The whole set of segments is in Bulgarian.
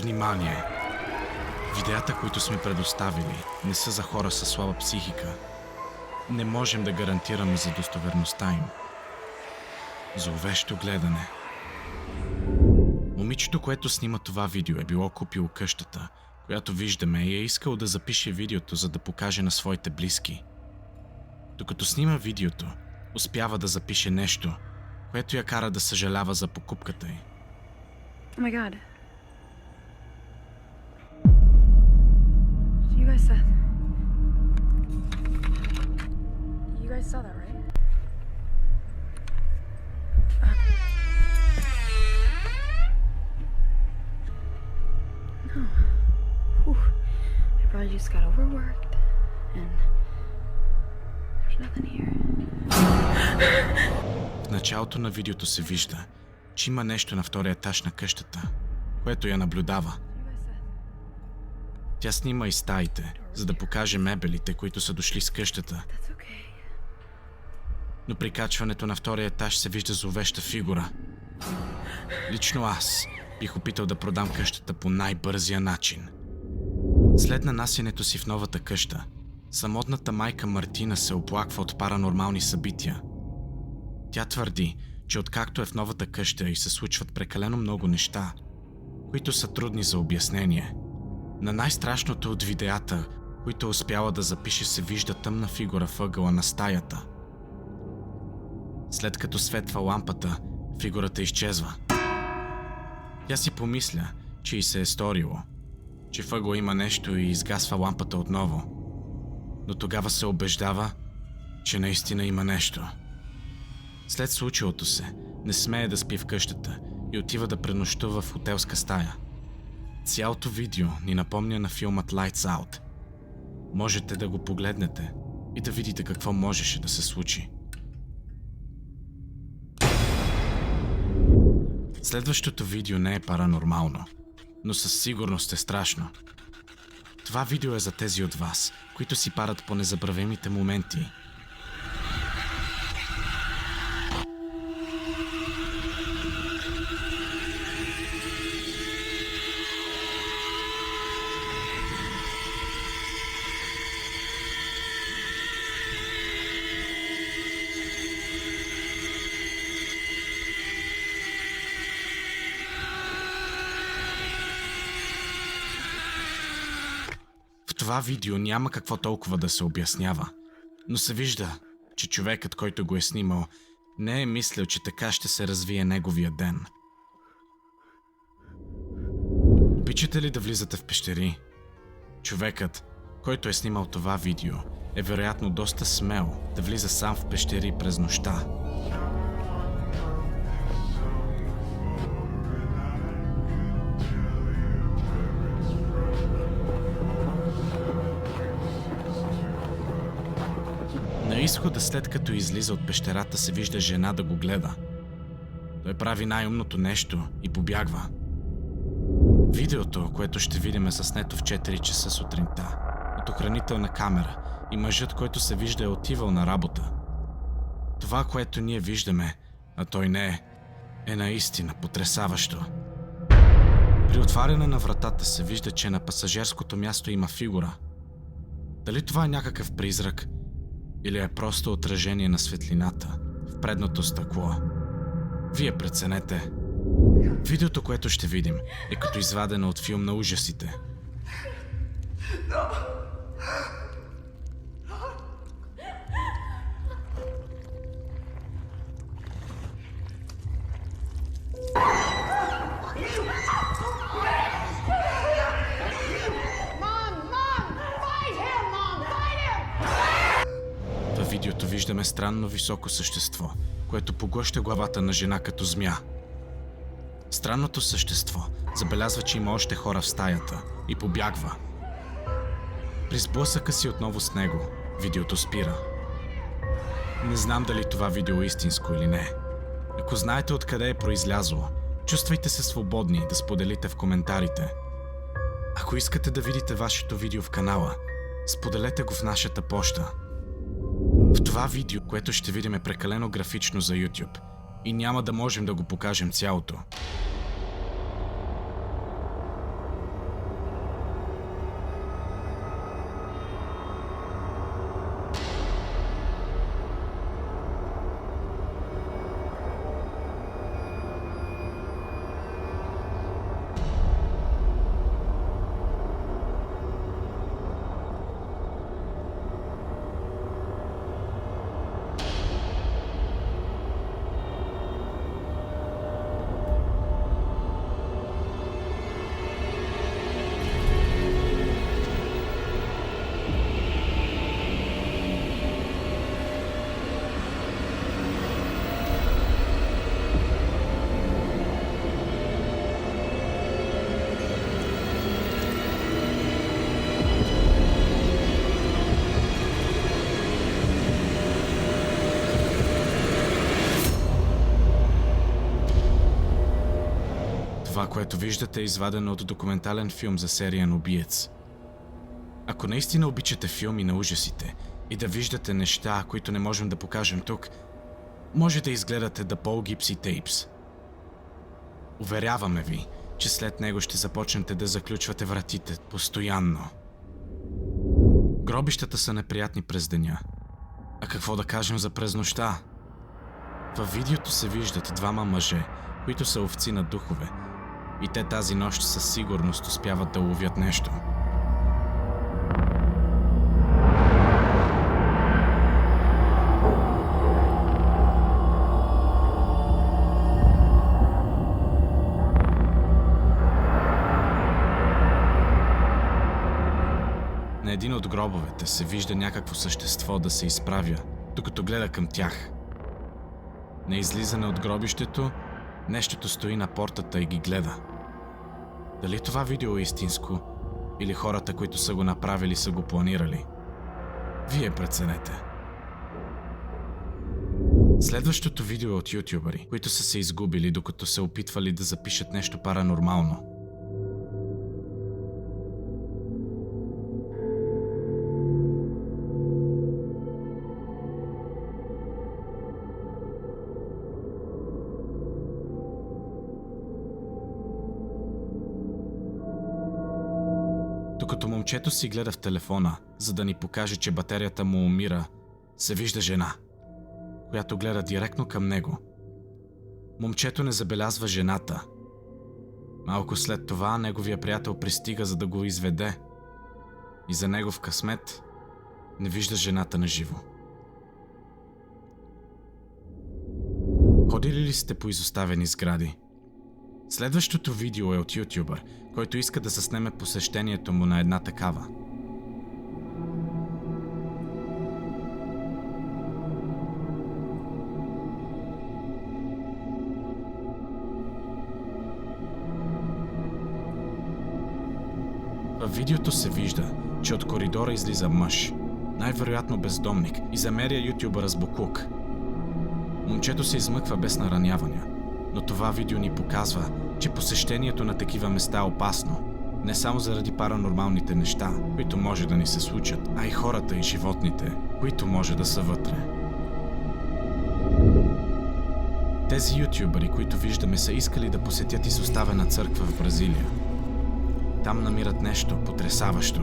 Внимание! Видеята, които сме предоставили, не са за хора със слаба психика. Не можем да гарантираме за достоверността им. Зловещо гледане. Момичето, което снима това видео, е било купило къщата, която виждаме, и е искал да запише видеото, за да покаже на своите близки. Докато снима видеото, успява да запише нещо, което я кара да съжалява за покупката й. Oh my god. You guys saw that, right? No. Whew. I probably just got overworked and there's nothing here. В началото на видеото се вижда, че има нещо на втория етаж на къщата, което я наблюдава. Тя снима и стаите, за да покаже мебелите, които са дошли с къщата. That's okay. Но при качването на втория етаж се вижда зловеща фигура. Лично аз бих опитал да продам къщата по най-бързия начин. След нанасянето си в новата къща, самотната майка Мартина се оплаква от паранормални събития. Тя твърди, че откакто е в новата къща и се случват прекалено много неща, които са трудни за обяснение. На най-страшното от видеята, които успяла да запише, се вижда тъмна фигура в ъгъла на стаята. След като светва лампата, фигурата изчезва. Тя си помисля, че й се е сторило, че в ъгъла има нещо, и изгасва лампата отново. Но тогава се убеждава, че наистина има нещо. След случилото се, не смее да спи в къщата и отива да пренощува в хотелска стая. Цялото видео ни напомня на филмът Lights Out. Можете да го погледнете и да видите какво можеше да се случи. Следващото видео не е паранормално, но със сигурност е страшно. Това видео е за тези от вас, които си падат по незабравимите моменти. В това видео няма какво толкова да се обяснява, но се вижда, че човекът, който го е снимал, не е мислил, че така ще се развие неговия ден. Обичате ли да влизате в пещери? Човекът, който е снимал това видео, е вероятно доста смел да влиза сам в пещери през нощта. На изхода, след като излиза от пещерата, се вижда жена да го гледа. Той прави най-умното нещо и побягва. Видеото, което ще видим, е заснето в 4 часа сутринта от охранителна камера, и мъжът, който се вижда, е отивал на работа. Това, което ние виждаме, а той не е наистина потресаващо. При отваряне на вратата се вижда, че на пасажерското място има фигура. Дали това е някакъв призрак, или е просто отражение на светлината в предното стъкло? Вие преценете. Видеото, което ще видим, е като извадено от филм на ужасите. Във видеото виждаме странно високо същество, което поглъща главата на жена като змия. Странното същество забелязва, че има още хора в стаята и побягва. При сблъсъка си отново с него, видеото спира. Не знам дали това видео е истинско или не. Ако знаете откъде е произлязло, чувствайте се свободни да споделите в коментарите. Ако искате да видите вашето видео в канала, споделете го в нашата поща. В това видео, което ще видим, е прекалено графично за YouTube и няма да можем да го покажем цялото. което виждате е извадено от документален филм за сериен убиец. Ако наистина обичате филми на ужасите и да виждате неща, които не можем да покажем тук, може да изгледате The Paul Gipsy Tapes. Уверяваме ви, че след него ще започнете да заключвате вратите постоянно. Гробищата са неприятни през деня. А какво да кажем за през нощта? Във видеото се виждат двама мъже, които са овци на духове, и те тази нощ със сигурност успяват да уловят нещо. На един от гробовете се вижда някакво същество да се изправя, докато гледа към тях. На излизане от гробището, нещото стои на портата и ги гледа. Дали това видео е истинско, или хората, които са го направили, са го планирали? Вие преценете. Следващото видео е от ютубъри, които са се изгубили, докато се опитвали да запишат нещо паранормално. Докато момчето си гледа в телефона, за да ни покаже, че батерията му умира, се вижда жена, която гледа директно към него. Момчето не забелязва жената. Малко след това неговия приятел пристига, за да го изведе. И за негов късмет не вижда жената на живо. Ходили ли сте по изоставени сгради? Следващото видео е от ютубър, който иска да заснеме посещението му на една такава. Във видеото се вижда, че от коридора излиза мъж, най-вероятно бездомник, и замеря ютубъра с боклук. Момчето се измъква без наранявания, но това видео ни показва, че посещението на такива места е опасно, не само заради паранормалните неща, които може да ни се случат, а и хората и животните, които може да са вътре. Тези ютубъри, които виждаме, са искали да посетят изоставена църква в Бразилия. Там намират нещо потресаващо.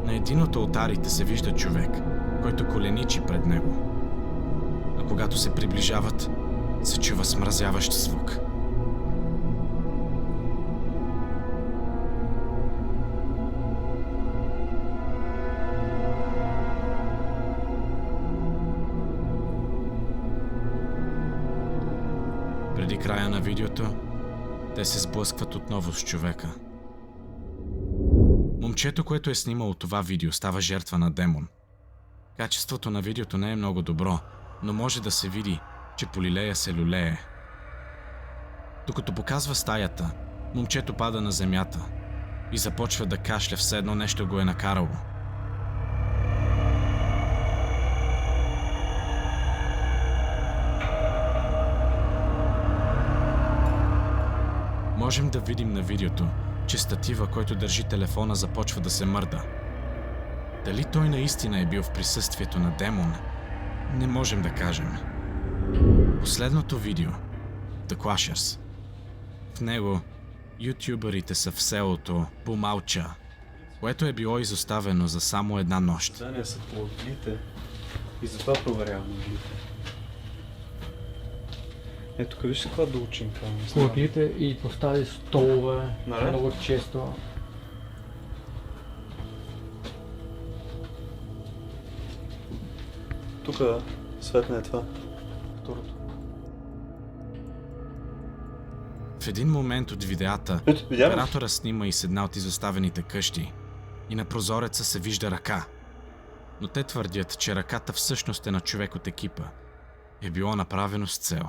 На един от олтарите се вижда човек, който коленичи пред него. А когато се приближават, се чува смразяващ звук. Преди края на видеото, те се сблъскват отново с човека. Момчето, което е снимало това видео, става жертва на демон. Качеството на видеото не е много добро, но може да се види, че по лилея се люлее. Докато показва стаята, момчето пада на земята и започва да кашля, все едно нещо го е накарало. Можем да видим на видеото, че статива, който държи телефона, започва да се мърда. Дали той наистина е бил в присъствието на демон, не можем да кажем. Последното видео, The Clashers. В него ютубърите са в селото Помалча, което е било изоставено за само една нощ. Здания са по углите и затова проверявам углите. Ето тук виж каква долчинка. Кулаките и постави столове Нали? много често. Тук светна е това. Второто. В един момент от видеята, Ето, видя ли? оператора снима и с една от изоставените къщи и на прозореца се вижда ръка. Но те твърдят, че ръката всъщност е на човек от екипа. Е било направено с цел.